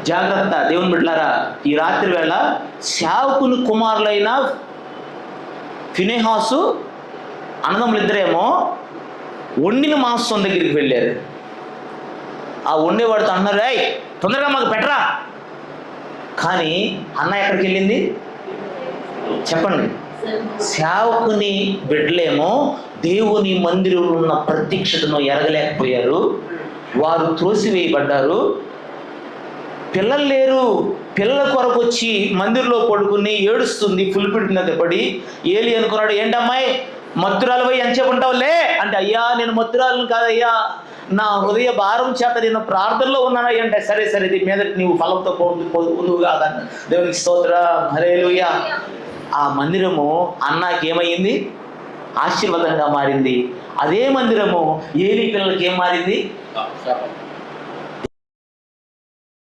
జాగ్రత్త దేవుని బిడ్డలారా, ఈ రాత్రి వేళ సేవకుని కుమారులైన ఫినెహాసు అన్నదమ్ములు ఇద్దరేమో వండిన మాంసం దగ్గరికి వెళ్ళారు. ఆ వండేవాడితో అన్నారు, ఏయ్ తొందరగా మాకు పెట్టరా. కానీ అన్న ఎక్కడికి వెళ్ళింది చెప్పండి? సేవకుని బిడ్డలేమో దేవుని మందిరంలో ఉన్న ప్రత్యక్షతను ఎరగలేకపోయారు. వారు త్రోసివేయబడ్డారు. పిల్లలు లేరు. పిల్లల కొరకు వచ్చి మందిరంలో పడుకుని ఏడుస్తుంది. ఫుల్పిట్ మీద పడి ఏలి అనుకున్నాడు, ఏంటమ్మాయి మత్తురాలు పోయి ఎంతసేపు ఉంటావులే అంటే, అయ్యా నేను మత్తురాలను కాదయ్యా, నా హృదయ భారం చేత నేను ప్రార్థనలో ఉన్నానయ్య అంటే, సరే సరే ఇది మీద నీవు ఫలంతో నువ్వు కాదన్న. దేవునికి స్తోత్రం, హల్లెలూయా. ఆ మందిరము అన్నకి ఏమైంది? ఆశీర్వాదంగా మారింది. అదే మందిరము ఏలి పిల్లలకి ఏం మారింది?